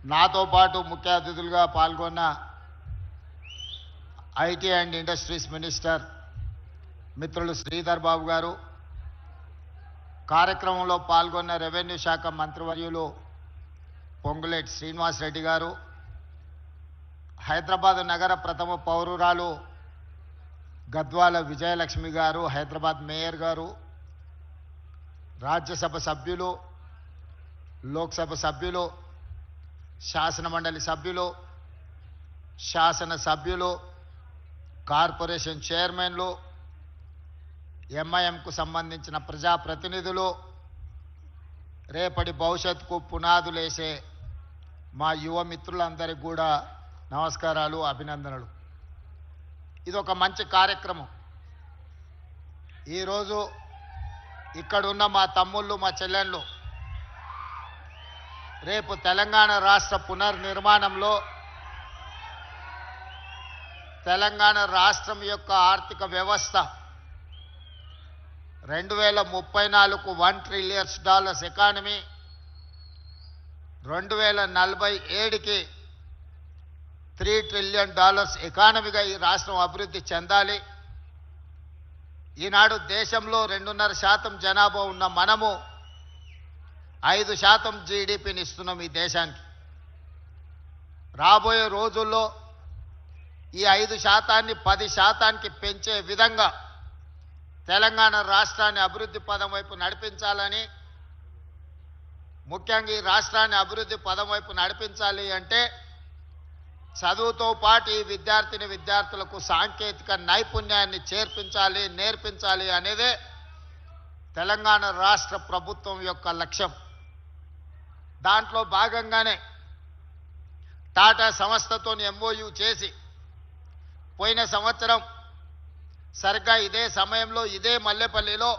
నాతో పాటు ముఖ్య అతిథులుగా పాల్గొన్న ఐటీ అండ్ ఇండస్ట్రీస్ మినిస్టర్ మిత్రులు శ్రీధర్ బాబు గారు, కార్యక్రమంలో పాల్గొన్న రెవెన్యూ శాఖ మంత్రివర్యులు పొంగులేటి శ్రీనివాస్ రెడ్డి గారు, హైదరాబాద్ నగర ప్రథమ పౌరురాలు గద్వాల విజయలక్ష్మి గారు, హైదరాబాద్ మేయర్ గారు, రాజ్యసభ సభ్యులు, లోక్సభ సభ్యులు, శాసనమండలి సభ్యులు, శాసన సభ్యులు, కార్పొరేషన్ చైర్మన్లు, ఎంఐఎంకు సంబంధించిన ప్రజాప్రతినిధులు, రేపటి భవిష్యత్తుకు పునాదులేసే మా యువ మిత్రులందరికీ కూడా నమస్కారాలు, అభినందనలు. ఇది ఒక మంచి కార్యక్రమం. ఈరోజు ఇక్కడున్న మా తమ్ముళ్ళు, మా చెల్లెళ్ళు రేపు తెలంగాణ రాష్ట్ర పునర్నిర్మాణంలో తెలంగాణ రాష్ట్రం యొక్క ఆర్థిక వ్యవస్థ 2034కు $1 ట్రిలియన్ ఎకానమీ, 2047కి $3 ట్రిలియన్ ఎకానమీగా ఈ రాష్ట్రం అభివృద్ధి చెందాలి. ఈనాడు దేశంలో 2.5% జనాభా ఉన్న మనము 5% జీడిపిని ఇస్తున్నాం ఈ దేశానికి. రాబోయే రోజుల్లో ఈ 5%ని 10%కి పెంచే విధంగా తెలంగాణ రాష్ట్రాన్ని అభివృద్ధి పదం వైపు నడిపించాలని, ముఖ్యంగా ఈ రాష్ట్రాన్ని అభివృద్ధి పదం వైపు నడిపించాలి అంటే చదువుతో పాటు ఈ విద్యార్థులకు సాంకేతిక నైపుణ్యాన్ని నేర్పించాలి అనేదే తెలంగాణ రాష్ట్ర ప్రభుత్వం యొక్క లక్ష్యం. దాంట్లో భాగంగానే టాటా సంస్థతో MOU చేసి పోయిన సంవత్సరం సరిగ్గా ఇదే సమయంలో ఇదే మల్లెపల్లిలో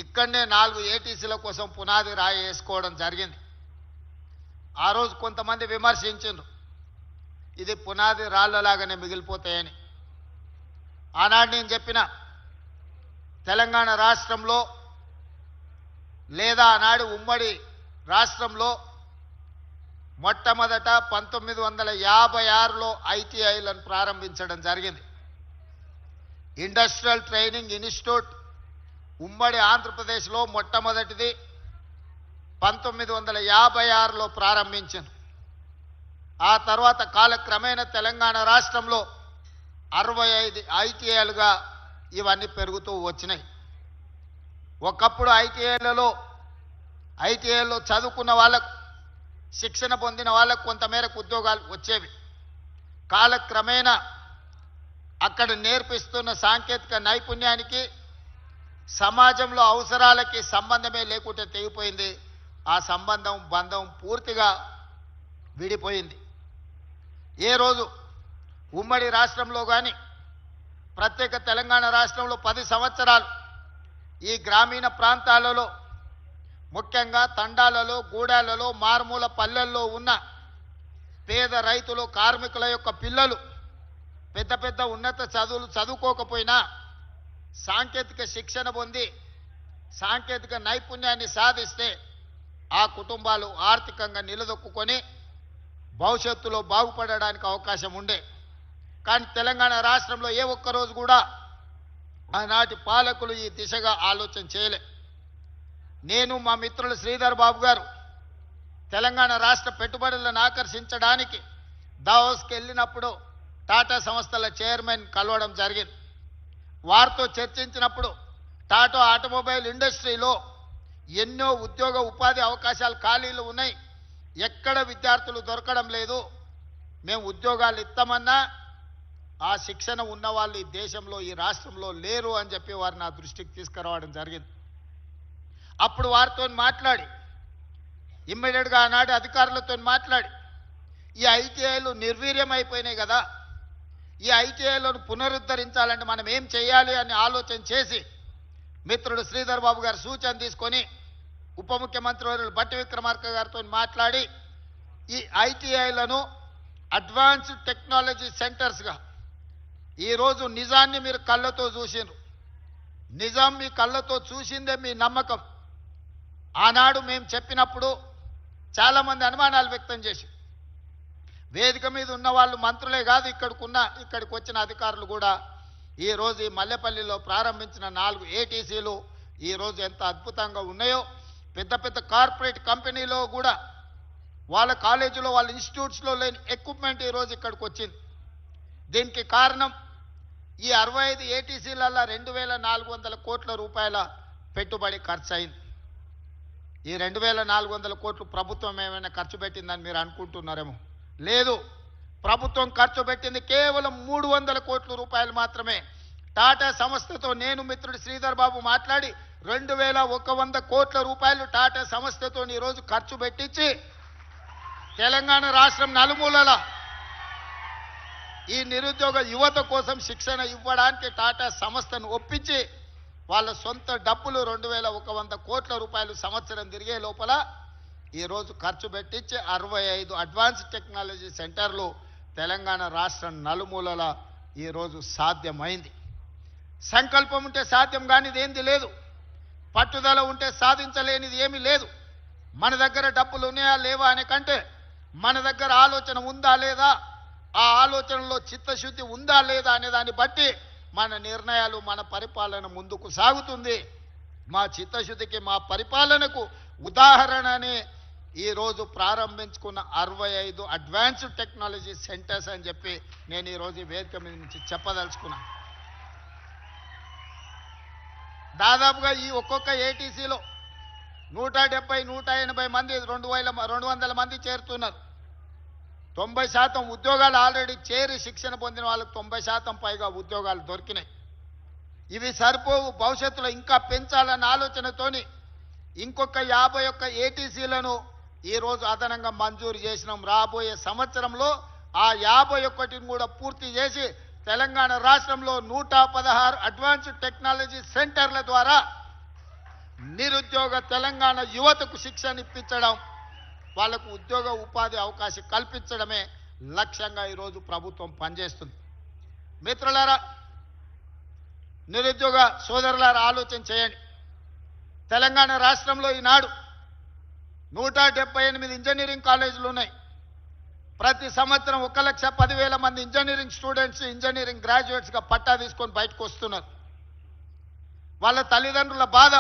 ఇక్కడనే 4 ATCల కోసం పునాది రాయి వేసుకోవడం జరిగింది. ఆ రోజు కొంతమంది విమర్శించారు, ఇది పునాది రాళ్లలాగానే మిగిలిపోతాయని. ఆనాడు నేను చెప్పిన తెలంగాణ రాష్ట్రంలో లేదా ఆనాడు ఉమ్మడి రాష్ట్రంలో మొట్టమొదట 1956లో ITIలను ప్రారంభించడం జరిగింది. ఇండస్ట్రియల్ ట్రైనింగ్ ఇన్స్టిట్యూట్ ఉమ్మడి ఆంధ్రప్రదేశ్లో మొట్టమొదటిది 1956లో ప్రారంభించారు. ఆ తర్వాత కాలక్రమేణా తెలంగాణ రాష్ట్రంలో 65 ITIలుగా ఇవన్నీ పెరుగుతూ వచ్చినాయి. ఒకప్పుడు ఐటీఐలో చదువుకున్న వాళ్ళకు, శిక్షణ పొందిన వాళ్ళకు కొంతమేరకు ఉద్యోగాలు వచ్చేవి. కాలక్రమేణా అక్కడ నేర్పిస్తున్న సాంకేతిక నైపుణ్యానికి సమాజంలో అవసరాలకి సంబంధమే లేకుంటే తెగిపోయింది. ఆ బంధం పూర్తిగా విడిపోయింది. ఏ రోజు ఉమ్మడి రాష్ట్రంలో కానీ ప్రత్యేక తెలంగాణ రాష్ట్రంలో 10 సంవత్సరాలు ఈ గ్రామీణ ప్రాంతాలలో, ముఖ్యంగా తండాలలో, గూడాలలో, మారుమూల పల్లెల్లో ఉన్న పేద రైతులు, కార్మికుల యొక్క పిల్లలు పెద్ద ఉన్నత చదువులు చదువుకోకపోయినా సాంకేతిక శిక్షణ పొంది సాంకేతిక నైపుణ్యాన్ని సాధిస్తే ఆ కుటుంబాలు ఆర్థికంగా నిలదొక్కుని భవిష్యత్తులో బాగుపడడానికి అవకాశం ఉండే. కానీ తెలంగాణ రాష్ట్రంలో ఏ ఒక్కరోజు కూడా ఆనాటి పాలకులు ఈ దిశగా ఆలోచన చేయలే. నేను, మా మిత్రులు శ్రీధర్ బాబు గారు తెలంగాణ రాష్ట్ర పెట్టుబడులను ఆకర్షించడానికి దావోస్కి వెళ్ళినప్పుడు టాటా సంస్థల చైర్మన్ కలవడం జరిగింది. వారితో చర్చించినప్పుడు టాటా ఆటోమొబైల్ ఇండస్ట్రీలో ఎన్నో ఉద్యోగ ఉపాధి అవకాశాలు ఖాళీలు ఉన్నాయి, ఎక్కడ విద్యార్థులు దొరకడం లేదు, మేము ఉద్యోగాలు ఇస్తామన్నా ఆ శిక్షణ ఉన్న వాళ్ళు ఈ దేశంలో, ఈ రాష్ట్రంలో లేరు అని చెప్పి వారు నా దృష్టికి తీసుకురావడం జరిగింది. అప్పుడు వారితో మాట్లాడి ఇమ్మీడియట్గా ఆనాటి అధికారులతో మాట్లాడి ఈ ఐటీఐలు నిర్వీర్యం అయిపోయినాయి కదా, ఈ ఐటీఐలను పునరుద్ధరించాలంటే మనం ఏం చేయాలి అని ఆలోచన చేసి మిత్రుడు శ్రీధర్ బాబు గారు సూచన తీసుకొని ఉప ముఖ్యమంత్రి వర్యులు బట్టి విక్రమార్క గారితో మాట్లాడి ఈ ఐటీఐలను అడ్వాన్స్డ్ టెక్నాలజీ సెంటర్స్గా, ఈరోజు నిజాన్ని మీరు కళ్ళతో చూసినారు, నిజాం మీ కళ్ళతో చూసిందే మీ నమ్మకం. ఆనాడు మేము చెప్పినప్పుడు చాలామంది అనుమానాలు వ్యక్తం చేసి వేదిక మీద ఉన్న వాళ్ళు మంత్రులే కాదు ఇక్కడికి వచ్చిన అధికారులు కూడా ఈరోజు ఈ మల్లెపల్లిలో ప్రారంభించిన 4 ఏటీసీలు ఈరోజు ఎంత అద్భుతంగా ఉన్నాయో పెద్ద పెద్ద కార్పొరేట్ కంపెనీలో కూడా వాళ్ళ కాలేజీలో వాళ్ళ ఇన్స్టిట్యూట్స్లో లేని ఎక్విప్మెంట్ ఈరోజు ఇక్కడికి వచ్చింది. దీనికి కారణం ఈ 65 ఏటీసీలలో 2400 కోట్ల రూపాయల పెట్టుబడి ఖర్చు అయింది. ఈ 2400 కోట్లు ప్రభుత్వం ఏమైనా ఖర్చు పెట్టిందని మీరు అనుకుంటున్నారేమో. లేదు, ప్రభుత్వం ఖర్చు పెట్టింది కేవలం 300 కోట్ల రూపాయలు మాత్రమే. టాటా సంస్థతో నేను మిత్రుడు శ్రీధర్ బాబు మాట్లాడి 2100 కోట్ల రూపాయలు టాటా సంస్థతో ఈరోజు ఖర్చు పెట్టించి తెలంగాణ రాష్ట్రం నలుమూలల ఈ నిరుద్యోగ యువత కోసం శిక్షణ ఇవ్వడానికి టాటా సంస్థను ఒప్పించి వాళ్ళ సొంత డబ్బులు 2100 కోట్ల రూపాయలు సంవత్సరం తిరిగే లోపల ఈరోజు ఖర్చు పెట్టించి 65 అడ్వాన్స్ టెక్నాలజీ సెంటర్లు తెలంగాణ రాష్ట్రం నలుమూలల ఈరోజు సాధ్యమైంది. సంకల్పం ఉంటే సాధ్యం కానిది ఏంది లేదు, పట్టుదల ఉంటే సాధించలేనిది ఏమీ లేదు. మన దగ్గర డబ్బులు ఉన్నాయా లేవా అనే కంటే మన దగ్గర ఆలోచన ఉందా లేదా, ఆ ఆలోచనలో చిత్తశుద్ధి ఉందా లేదా అనే దాన్ని బట్టి మన నిర్ణయాలు మన పరిపాలన ముందుకు సాగుతుంది. మా చిత్తశుద్ధికి మా పరిపాలనకు ఉదాహరణనే ఈరోజు ప్రారంభించుకున్న 65 అడ్వాన్స్డ్ టెక్నాలజీ సెంటర్స్ అని చెప్పి నేను ఈరోజు వేదిక మీద నుంచి చెప్పదలుచుకున్నాను. దాదాపుగా ఈ ఒక్కొక్క ఏటీసీలో 170-180 మంది 200 మంది చేరుతున్నారు. 90% ఉద్యోగాలు ఆల్రెడీ చేరి శిక్షణ పొందిన వాళ్ళకు 90% పైగా ఉద్యోగాలు దొరికినాయి. ఇవి సరిపోవు, భవిష్యత్తులో ఇంకా పెంచాలన్న ఆలోచనతోని ఇంకొక 51 ఏటీసీలను ఈరోజు అదనంగా మంజూరు చేసినాం. రాబోయే సంవత్సరంలో ఆ 51ని కూడా పూర్తి చేసి తెలంగాణ రాష్ట్రంలో 116 అడ్వాన్స్డ్ టెక్నాలజీ సెంటర్ల ద్వారా నిరుద్యోగ తెలంగాణ యువతకు శిక్షణ ఇప్పించడం, వాళ్లకు ఉద్యోగ ఉపాధి అవకాశం కల్పించడమే లక్ష్యంగా ఈరోజు ప్రభుత్వం పనిచేస్తుంది. మిత్రులారా, నిరుద్యోగ సోదరులారా, ఆలోచన చేయండి. తెలంగాణ రాష్ట్రంలో ఈనాడు 178 ఇంజనీరింగ్ కాలేజీలు ఉన్నాయి. ప్రతి సంవత్సరం 1,10,000 మంది ఇంజనీరింగ్ స్టూడెంట్స్, ఇంజనీరింగ్ గ్రాడ్యుయేట్స్గా పట్టా తీసుకొని బయటకు వస్తున్నారు. వాళ్ళ తల్లిదండ్రుల బాధ,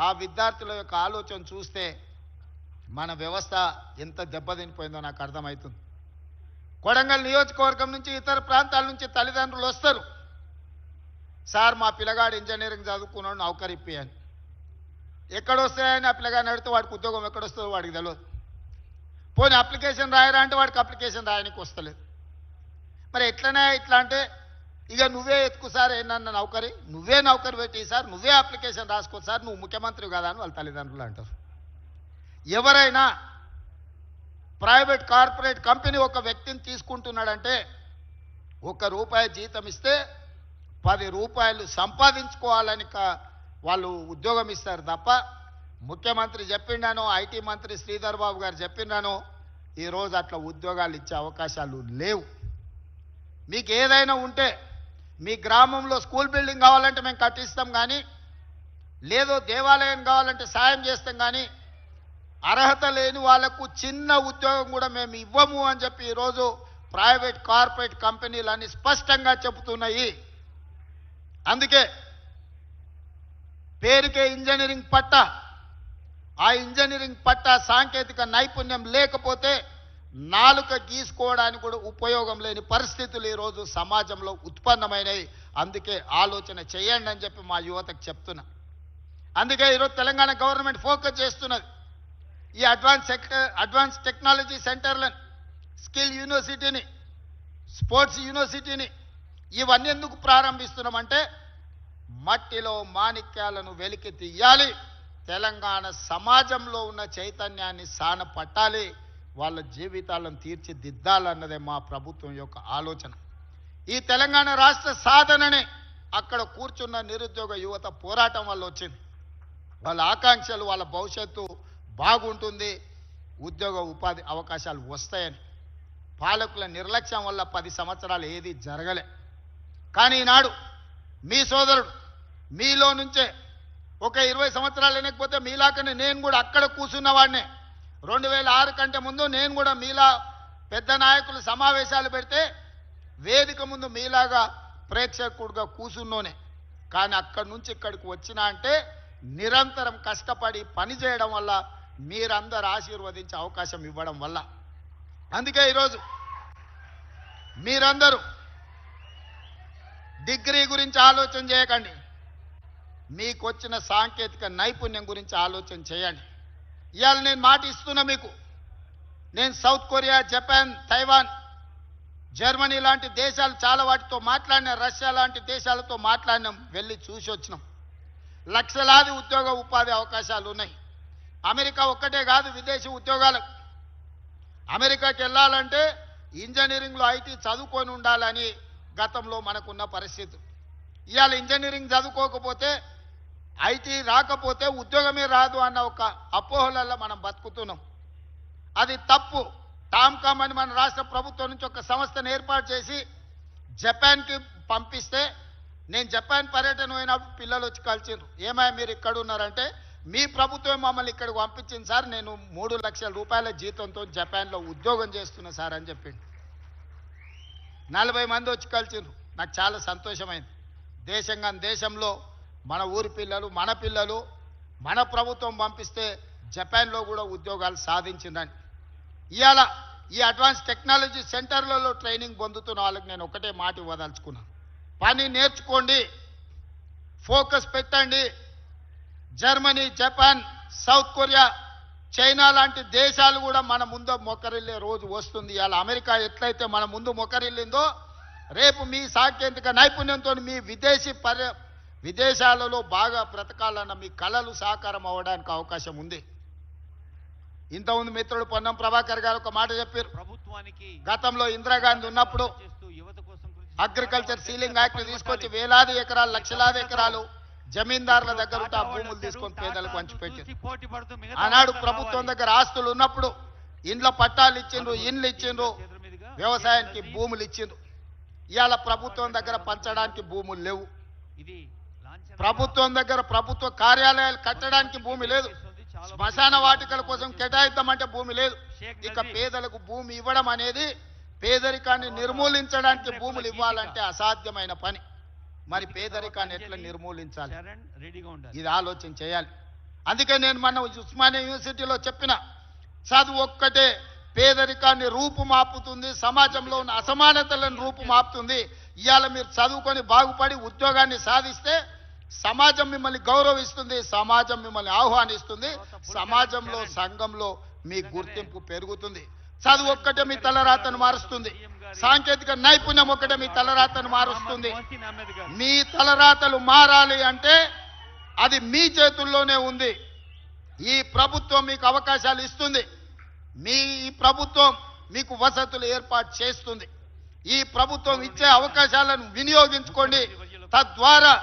ఆ విద్యార్థుల యొక్క ఆలోచన చూస్తే మన వ్యవస్థ ఎంత దెబ్బతినిపోయిందో నాకు అర్థమవుతుంది. కొడంగల్ నియోజకవర్గం నుంచి ఇతర ప్రాంతాల నుంచి తల్లిదండ్రులు వస్తారు. సార్, మా పిల్లగాడు ఇంజనీరింగ్ చదువుకున్నాడు, నౌకరిప్పి అని. ఎక్కడొస్తాయని ఆ పిల్లగాడిని అడిగితే వాడికి ఉద్యోగం ఎక్కడొస్తుందో వాడికి తెలియదు. పోనీ అప్లికేషన్ రాయరా అంటే వాడికి అప్లికేషన్ రాయడానికి వస్తలేదు. మరి ఎట్లనే ఇట్లా అంటే ఇక నువ్వే ఎత్తుకు సార్, ఏమన్నా నౌకరి, నువ్వే నౌకరి పెట్టి సార్, నువ్వే అప్లికేషన్ రాసుకో సార్, నువ్వు ముఖ్యమంత్రి కదా అని వాళ్ళ తల్లిదండ్రులు అంటారు. ఎవరైనా ప్రైవేట్ కార్పొరేట్ కంపెనీ ఒక వ్యక్తిని తీసుకుంటున్నాడంటే ₹1 జీతం ఇస్తే 10 రూపాయలు సంపాదించుకోవాలని వాళ్ళు ఉద్యోగం ఇస్తారు తప్ప ముఖ్యమంత్రి చెప్పిండానో, ఐటీ మంత్రి శ్రీధర్ బాబు గారు చెప్పిండానో ఈరోజు అట్లా ఉద్యోగాలు ఇచ్చే అవకాశాలు లేవు. మీకు ఏదైనా ఉంటే మీ గ్రామంలో స్కూల్ బిల్డింగ్ కావాలంటే మేము కట్టిస్తాం కానీ, లేదో దేవాలయం కావాలంటే సాయం చేస్తాం కానీ, అర్హత లేని వాళ్లకు చిన్న ఉద్యోగం కూడా మేము ఇవ్వము అని చెప్పి ఈరోజు ప్రైవేట్ కార్పొరేట్ కంపెనీలన్నీ స్పష్టంగా చెబుతున్నాయి. అందుకే పేరుకే ఇంజనీరింగ్ పట్టా, ఆ ఇంజనీరింగ్ పట్టా సాంకేతిక నైపుణ్యం లేకపోతే నాలుక గీసుకోవడానికి కూడా ఉపయోగం లేని పరిస్థితులు ఈరోజు సమాజంలో ఉత్పన్నమైనవి. అందుకే ఆలోచన చేయండి అని చెప్పి మా యువతకు చెప్తున్నా. అందుకే ఈరోజు తెలంగాణ గవర్నమెంట్ ఫోకస్ చేస్తున్నది ఈ అడ్వాన్స్ టెక్నాలజీ సెంటర్లను, స్కిల్ యూనివర్సిటీని, స్పోర్ట్స్ యూనివర్సిటీని. ఇవన్నీ ఎందుకు ప్రారంభిస్తున్నామంటే మట్టిలో మాణిక్యాలను వెలికి తీయాలి, తెలంగాణ సమాజంలో ఉన్న చైతన్యాన్ని సాన పట్టాలి, వాళ్ళ జీవితాలను తీర్చిదిద్దాలన్నదే మా ప్రభుత్వం యొక్క ఆలోచన. ఈ తెలంగాణ రాష్ట్ర సాధననే అక్కడ కూర్చున్న నిరుద్యోగ యువత పోరాటం వల్ల వచ్చింది. వాళ్ళ ఆకాంక్షలు, వాళ్ళ భవిష్యత్తు బాగుంటుంది, ఉద్యోగ ఉపాధి అవకాశాలు వస్తాయని. పాలకుల నిర్లక్ష్యం వల్ల 10 సంవత్సరాలు ఏది జరగలే. కానీ ఈనాడు మీ సోదరుడు మీలో నుంచే ఒక 20 సంవత్సరాలు వెనకపోతే మీలాకనే నేను కూడా అక్కడ కూర్చున్నవాడినే. 2006 కంటే ముందు నేను కూడా మీలా పెద్ద నాయకులు సమావేశాలు పెడితే వేదిక ముందు మీలాగా ప్రేక్షకుడుగా కూసున్నోనే. కానీ అక్కడి నుంచి ఇక్కడికి వచ్చినా అంటే నిరంతరం కష్టపడి పని చేయడం వల్ల, మీరందరూ ఆశీర్వదించే అవకాశం ఇవ్వడం వల్ల. అందుకే ఈరోజు మీరందరూ డిగ్రీ గురించి ఆలోచన చేయకండి, మీకు వచ్చిన సాంకేతిక నైపుణ్యం గురించి ఆలోచన చేయండి. ఇవాళ నేను మాట ఇస్తున్నా మీకు, నేను south Korea, Japan, Taiwan, Germany లాంటి దేశాలు చాలా వాటితో మాట్లాడినా, రష్యా లాంటి దేశాలతో మాట్లాడినాం, వెళ్ళి చూసి వచ్చినాం. లక్షలాది ఉద్యోగ ఉపాధి అవకాశాలు ఉన్నాయి. అమెరికా ఒక్కటే కాదు, విదేశీ ఉద్యోగాలు. అమెరికాకి వెళ్ళాలంటే ఇంజనీరింగ్లో ఐటీ చదువుకొని ఉండాలని గతంలో మనకున్న పరిస్థితి. ఇవాళ ఇంజనీరింగ్ చదువుకోకపోతే, ఐటీ రాకపోతే ఉద్యోగమే రాదు అన్న ఒక అపోహలలో మనం బతుకుతున్నాం. అది తప్పు. టామ్కామ్ అని మన రాష్ట్ర ప్రభుత్వం నుంచి ఒక సంస్థను ఏర్పాటు చేసి జపాన్కి పంపిస్తే, నేను జపాన్ పర్యటన పోయినప్పుడు పిల్లలు వచ్చి కలిసిరు. ఏమయ్య మీరు ఇక్కడ ఉన్నారంటే, మీ ప్రభుత్వం మమ్మల్ని ఇక్కడికి పంపించింది సార్, నేను 3 లక్షల రూపాయల జీతంతో జపాన్లో ఉద్యోగం చేస్తున్నా సార్ అని చెప్పిండు. 40 మంది వచ్చి కలిసిరు. నాకు చాలా సంతోషమైంది. దేశంలో మన ఊరి పిల్లలు, మన పిల్లలు, మన ప్రభుత్వం పంపిస్తే జపాన్లో కూడా ఉద్యోగాలు సాధించిందని. ఇవాళ ఈ అడ్వాన్స్ టెక్నాలజీ సెంటర్లలో ట్రైనింగ్ పొందుతున్న వాళ్ళకి నేను ఒకటే మాట ఇవ్వదలుచుకున్నాను. పని నేర్చుకోండి, ఫోకస్ పెట్టండి. Germany, Japan, south Korea, China లాంటి దేశాలు కూడా మన ముందు మొక్కరిల్లే రోజు వస్తుంది. ఇవాళ అమెరికా ఎట్లయితే మన ముందు మొక్కరిల్లిందో, రేపు మీ సాంకేతిక నైపుణ్యంతో మీ విదేశాలలో బాగా బ్రతకాలన్న మీ కళలు సాకారం అవ్వడానికి అవకాశం ఉంది. ఇంతకుముందు మిత్రుడు పొన్నం ప్రభాకర్ గారు ఒక మాట చెప్పారు. ప్రభుత్వానికి గతంలో ఇందిరాగాంధీ ఉన్నప్పుడు అగ్రికల్చర్ సీలింగ్ యాక్ట్ తీసుకొచ్చి వేలాది ఎకరాలు, లక్షలాది ఎకరాలు జమీందారుల దగ్గర ఉంటే ఆ భూములు తీసుకొని పేదలకు పంచిపెట్టారు. ఆనాడు ప్రభుత్వం దగ్గర ఆస్తులు ఉన్నప్పుడు ఇండ్ల పట్టాలు ఇచ్చిండ్రు, ఇండ్లు ఇచ్చిండ్రు, వ్యవసాయానికి భూములు ఇచ్చిండ్రు. ఇవాళ ప్రభుత్వం దగ్గర పంచడానికి భూములు లేవు. ప్రభుత్వం దగ్గర ప్రభుత్వ కార్యాలయాలు కట్టడానికి భూమి లేదు. శ్మశాన వాటికల కోసం కేటాయిద్దామంటే భూమి లేదు. ఇక పేదలకు భూమి ఇవ్వడం అనేది, పేదరికాన్ని నిర్మూలించడానికి భూములు ఇవ్వాలంటే అసాధ్యమైన పని. మరి పేదరికాన్ని ఎట్లా నిర్మూలించాలి, ఇది ఆలోచన చేయాలి. అందుకే నేను మన ఉస్మానియా యూనివర్సిటీలో చెప్పిన, చదువు ఒక్కటే పేదరికాన్ని రూపుమాపుతుంది, సమాజంలో ఉన్న అసమానతలను రూపుమాపుతుంది. ఇవాళ మీరు చదువుకొని బాగుపడి ఉద్యోగాన్ని సాధిస్తే సమాజం మిమ్మల్ని గౌరవిస్తుంది, సమాజం మిమ్మల్ని ఆహ్వానిస్తుంది, సమాజంలో, సంఘంలో మీ గుర్తింపు పెరుగుతుంది. చదువు ఒక్కటే మీ తలరాతను మారుస్తుంది, సాంకేతిక నైపుణ్యం ఒక్కటే మీ తలరాతను మారుస్తుంది. మీ తలరాతలు మారాలి అంటే అది మీ చేతుల్లోనే ఉంది. ఈ ప్రభుత్వం మీకు అవకాశాలు ఇస్తుంది, ఈ ప్రభుత్వం మీకు వసతులు ఏర్పాటు చేస్తుంది. ఈ ప్రభుత్వం ఇచ్చే అవకాశాలను వినియోగించుకోండి. తద్వారా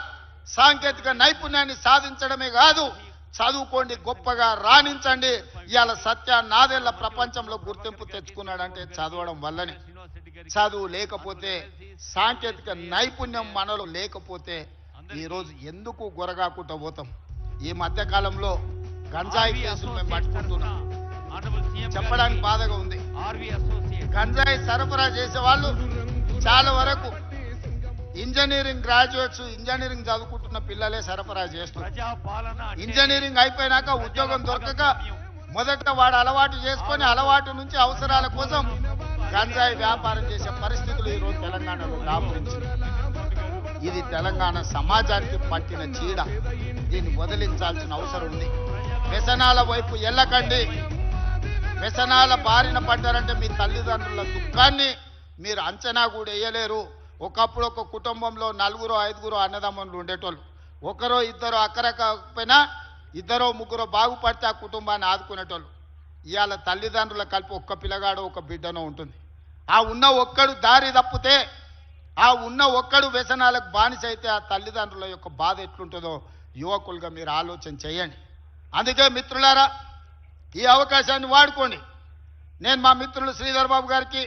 సాంకేతిక నైపుణ్యాన్ని సాధించడమే కాదు, చదువుకోండి, గొప్పగా రాణించండి. ఇవాళ సత్య నాదేళ్ల ప్రపంచంలో గుర్తింపు తెచ్చుకున్నాడంటే చదవడం వల్లనే. చదువు లేకపోతే, సాంకేతిక నైపుణ్యం మనలో లేకపోతే ఈరోజు ఎందుకు గొరగాకుండా పోతాం? ఈ మధ్య కాలంలో గంజాయి కేసులు మేము పట్టుకుంటున్నాం. చెప్పడానికి బాధగా ఉంది. గంజాయి సరఫరా చేసే వాళ్ళు చాలా వరకు ఇంజనీరింగ్ గ్రాడ్యుయేట్స్, ఇంజనీరింగ్ చదువుకుంటున్న పిల్లలే సరఫరా చేస్తున్నారు. ఇంజనీరింగ్ అయిపోయినాక ఉద్యోగం దొరకక మొదట వాడు అలవాటు చేసుకొని, అలవాటు నుంచి అవసరాల కోసం గంజాయి వ్యాపారం చేసే పరిస్థితులు ఈరోజు తెలంగాణలో దాపురించింది. ఇది తెలంగాణ సమాజానికి పట్టిన చీడ. దీన్ని వదిలించాల్సిన అవసరం ఉంది. వ్యసనాల వైపు వెళ్ళకండి. వ్యసనాల బారిన పడ్డారంటే మీ తల్లిదండ్రుల దుఃఖాన్ని మీరు అంచనా కూడా వేయలేరు. ఒకప్పుడు ఒక కుటుంబంలో 4, 5 అన్నదమ్ములు ఉండేటోళ్ళు. ఒకరో ఇద్దరు అక్కరకపోయినా 2, 3 బాగుపడితే ఆ కుటుంబాన్ని ఆదుకునేటోళ్ళు. ఇవాళ తల్లిదండ్రుల కలిపి ఒక్క పిల్లగాడు, ఒక బిడ్డనో ఉంటుంది. ఆ ఉన్న ఒక్కడు దారి తప్పితే, ఆ ఉన్న ఒక్కడు వ్యసనాలకు బానిస అయితే ఆ తల్లిదండ్రుల యొక్క బాధ ఎట్లుంటుందో యువకులుగా మీరు ఆలోచన చేయండి. అందుకే మిత్రులారా, ఈ అవకాశాన్ని వాడుకోండి. నేను మా మిత్రులు శ్రీధర్ బాబు గారికి,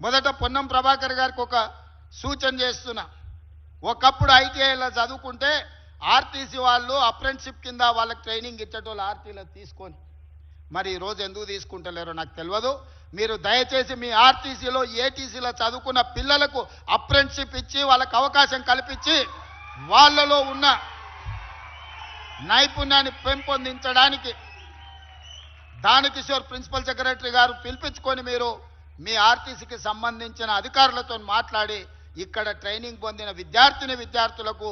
మొదట పొన్నం ప్రభాకర్ గారికి ఒక సూచన చేస్తున్నా. ఒకప్పుడు ఐటీఐలో చదువుకుంటే ఆర్టీసీ వాళ్ళు అప్రెంటిస్షిప్ కింద వాళ్ళకి ట్రైనింగ్ ఇచ్చేటోళ్ళు ఆర్టీలో తీసుకొని మరి ఈరోజు ఎందుకు తీసుకుంటలేరో నాకు తెలియదు. మీరు దయచేసి మీ ఆర్టీసీలో ఏటీసీలో చదువుకున్న పిల్లలకు అప్రెంటిస్షిప్ ఇచ్చి వాళ్ళకు అవకాశం కల్పించి వాళ్ళలో ఉన్న నైపుణ్యాన్ని పెంపొందించడానికి దానకిషోర్ ప్రిన్సిపల్ సెక్రటరీ గారు పిలిపించుకొని మీరు మీ ఆర్టీసీకి సంబంధించిన అధికారులతో మాట్లాడి ఇక్కడ ట్రైనింగ్ పొందిన విద్యార్థులకు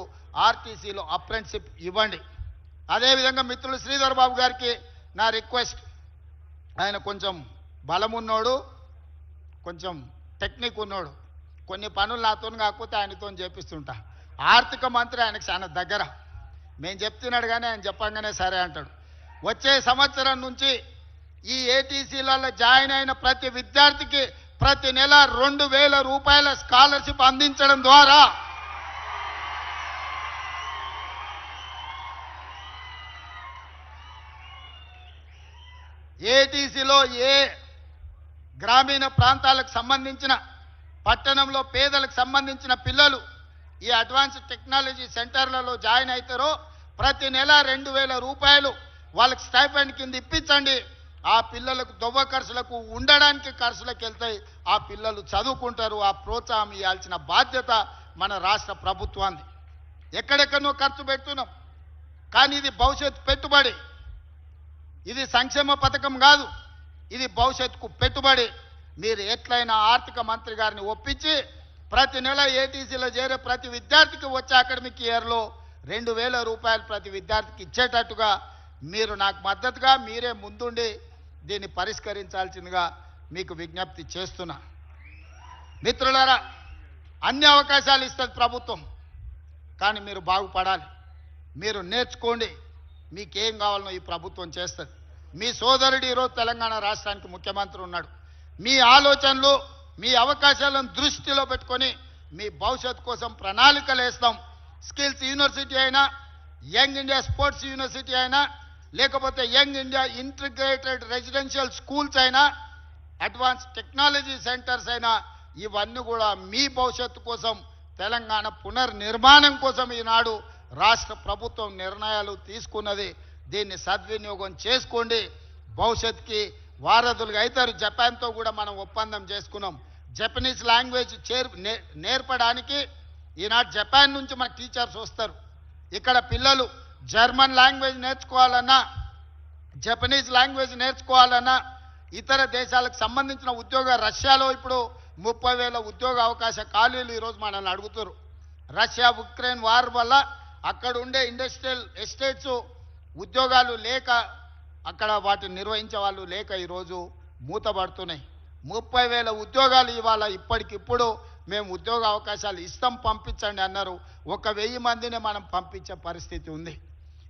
ఆర్టీసీలో అప్రెంటిస్షిప్ ఇవ్వండి. అదేవిధంగా మిత్రులు శ్రీధర్ బాబు గారికి నా రిక్వెస్ట్, ఆయన కొంచెం బలం ఉన్నోడు, కొంచెం టెక్నిక్ ఉన్నోడు, కొన్ని పనులు నాతో కాకపోతే ఆయనతో చేపిస్తుంటా. ఆర్థిక మంత్రి ఆయనకు చాలా దగ్గర, మేము చెప్తున్నాడు కానీ ఆయన చెప్పంగానే సరే అంటాడు. వచ్చే సంవత్సరం నుంచి ఈ ఏటీసీలలో జాయిన్ అయిన ప్రతి విద్యార్థికి ప్రతి నెల 2,000 రూపాయల స్కాలర్షిప్ అందించడం ద్వారా ఏటీసీలో ఏ గ్రామీణ ప్రాంతాలకు సంబంధించిన పట్టణంలో పేదలకు సంబంధించిన పిల్లలు ఈ అడ్వాన్స్డ్ టెక్నాలజీ సెంటర్లలో జాయిన్ అవుతారో ప్రతి నెల 2,000 రూపాయలు వాళ్ళకి స్టైపెండ్ కింద ఇప్పించండి. ఆ పిల్లలకు దొవ్వ ఖర్చులకు ఉండడానికి ఖర్చులకు వెళ్తాయి, ఆ పిల్లలు చదువుకుంటారు. ఆ ప్రోత్సాహం ఇవ్వాల్సిన బాధ్యత మన రాష్ట్ర ప్రభుత్వాన్ని. ఎక్కడెక్కడో ఖర్చు పెడుతున్నాం, కానీ ఇది భవిష్యత్ పెట్టుబడి, ఇది సంక్షేమ పథకం కాదు, ఇది భవిష్యత్తుకు పెట్టుబడి. మీరు ఎట్లయినా ఆర్థిక మంత్రి గారిని ఒప్పించి ప్రతి నెల ఏటీసీలో చేరే ప్రతి విద్యార్థికి వచ్చే అకాడమిక్ ఇయర్లో 2,000 రూపాయలు ప్రతి విద్యార్థికి ఇచ్చేటట్టుగా మీరు నాకు మద్దతుగా మీరే ముందుండి దీన్ని పరిష్కరించాల్సిందిగా మీకు విజ్ఞప్తి చేస్తున్నా. మిత్రులారా, అన్ని అవకాశాలు ఇస్తుంది ప్రభుత్వం, కానీ మీరు బాగుపడాలి, మీరు నేర్చుకోండి. మీకేం కావాలనో ఈ ప్రభుత్వం చేస్తుంది. మీ సోదరుడు ఈరోజు తెలంగాణ రాష్ట్రానికి ముఖ్యమంత్రి ఉన్నాడు. మీ ఆలోచనలు, మీ అవకాశాలను దృష్టిలో పెట్టుకొని మీ భవిష్యత్తు కోసం ప్రణాళికలు వేస్తాం. స్కిల్స్ యూనివర్సిటీ అయినా, యంగ్ ఇండియా స్పోర్ట్స్ యూనివర్సిటీ అయినా, లేకపోతే young India integrated residential schools అయినా, అడ్వాన్స్ టెక్నాలజీ సెంటర్స్ అయినా, ఇవన్నీ కూడా మీ భవిష్యత్తు కోసం, తెలంగాణ పునర్నిర్మాణం కోసం ఈనాడు రాష్ట్ర ప్రభుత్వం నిర్ణయాలు తీసుకున్నది. దీన్ని సద్వినియోగం చేసుకోండి. భవిష్యత్తుకి వారధులుగా అవుతారు. జపాన్తో కూడా మనం ఒప్పందం చేసుకున్నాం. జపనీస్ లాంగ్వేజ్ నేర్పడానికి ఈనాడు జపాన్ నుంచి మన టీచర్స్ వస్తారు. ఇక్కడ పిల్లలు జర్మన్ లాంగ్వేజ్ నేర్చుకోవాలన్నా, జపనీస్ లాంగ్వేజ్ నేర్చుకోవాలన్నా, ఇతర దేశాలకు సంబంధించిన ఉద్యోగ రష్యాలో ఇప్పుడు 30,000 ఉద్యోగ అవకాశ ఖాళీలు ఈరోజు మనల్ని అడుగుతారు. రష్యా ఉక్రెయిన్ వార్ వల్ల అక్కడ ఉండే ఇండస్ట్రియల్ ఎస్టేట్స్ ఉద్యోగాలు లేక, అక్కడ వాటిని నిర్వహించే వాళ్ళు లేక ఈరోజు మూతపడుతున్నాయి. 30,000 ఉద్యోగాలు ఇవాళ ఇప్పటికిప్పుడు మేము ఉద్యోగ అవకాశాలు ఇస్తాం పంపించండి అన్నారు. 1,000 మందిని మనం పంపించే పరిస్థితి ఉంది.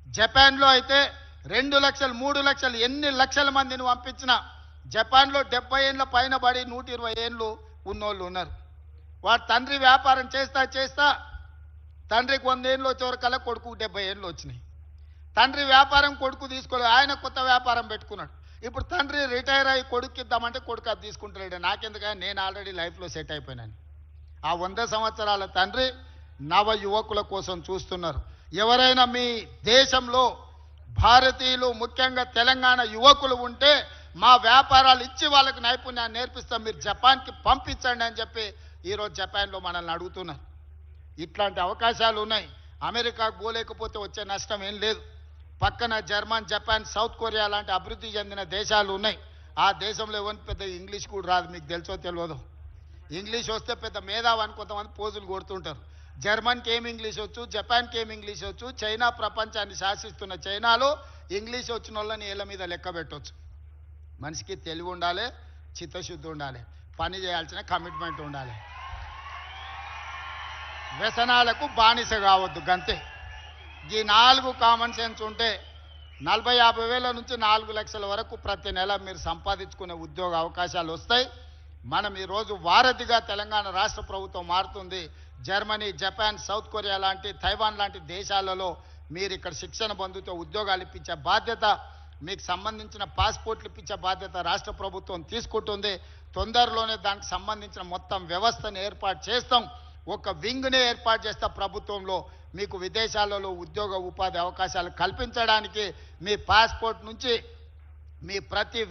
జపాన్లో అయితే 2 లక్షలు 3 లక్షలు ఎన్ని లక్షల మందిని పంపించినా జపాన్లో 70 ఏళ్ళ పైన పడి 120 ఏళ్ళు ఉన్నోళ్ళు ఉన్నారు. వాడు తండ్రి వ్యాపారం చేస్తా తండ్రికి 100 ఏళ్ళు వచ్చేవరకల్లా కొడుకు 70 ఏళ్ళు వచ్చినాయి. తండ్రి వ్యాపారం కొడుకు తీసుకోలేదు, ఆయన కొత్త వ్యాపారం పెట్టుకున్నాడు. ఇప్పుడు తండ్రి రిటైర్ అయ్యి కొడుకు ఇద్దామంటే కొడుకు అది తీసుకుంటాడు. నాకెందుకని, నేను ఆల్రెడీ లైఫ్లో సెట్ అయిపోయినాను. ఆ 100 సంవత్సరాల తండ్రి నవ యువకుల కోసం చూస్తున్నారు. ఎవరైనా మీ దేశంలో భారతీయులు, ముఖ్యంగా తెలంగాణ యువకులు ఉంటే మా వ్యాపారాలు ఇచ్చి వాళ్ళకి నైపుణ్యాన్ని నేర్పిస్తాం, మీరు జపాన్కి పంపించండి అని చెప్పి ఈరోజు జపాన్లో మనల్ని అడుగుతున్నారు. ఇట్లాంటి అవకాశాలు ఉన్నాయి. అమెరికాకు పోలేకపోతే వచ్చే నష్టం ఏం లేదు. పక్కన జర్మన్, జపాన్, సౌత్ కొరియా లాంటి అభివృద్ధి చెందిన దేశాలు ఉన్నాయి. ఆ దేశంలో ఎవరికి పెద్ద ఇంగ్లీష్ కూడా రాదు, మీకు తెలుసో తెలియదు. ఇంగ్లీష్ వస్తే పెద్ద మేధావి అని కొంతమంది పోజులు కొడుతుంటారు. జర్మన్కి ఏం ఇంగ్లీష్ వచ్చు, జపాన్కి ఏం ఇంగ్లీష్ వచ్చు. చైనా ప్రపంచాన్ని శాసిస్తున్న చైనాలో ఇంగ్లీష్ వచ్చిన వాళ్ళని ఏళ్ళ మీద లెక్క పెట్టవచ్చు. మనిషికి తెలివి ఉండాలి, చిత్తశుద్ధి ఉండాలి, పని చేయాల్సిన కమిట్మెంట్ ఉండాలి, వ్యసనాలకు బానిస కావద్దు, గంతే. ఈ 4 కామన్ సెన్స్ ఉంటే 40-50 వేల నుంచి 4 లక్షల వరకు ప్రతి నెల మీరు సంపాదించుకునే ఉద్యోగ అవకాశాలు వస్తాయి. మనం ఈరోజు వారధిగా తెలంగాణ రాష్ట్ర ప్రభుత్వం మారుతుంది. జర్మనీ, జపాన్, సౌత్ కొరియా లాంటి, తైవాన్ లాంటి దేశాలలో మీరు ఇక్కడ శిక్షణ పొందుతూ ఉద్యోగాలు ఇప్పించే బాధ్యత, మీకు సంబంధించిన పాస్పోర్ట్లు ఇప్పించే బాధ్యత రాష్ట్ర ప్రభుత్వం తీసుకుంటుంది. తొందరలోనే దానికి సంబంధించిన మొత్తం వ్యవస్థను ఏర్పాటు చేస్తాం. ఒక వింగ్నే ఏర్పాటు చేస్తా ప్రభుత్వంలో. మీకు విదేశాలలో ఉద్యోగ ఉపాధి అవకాశాలు కల్పించడానికి మీ పాస్పోర్ట్ నుంచి మీ ప్రతి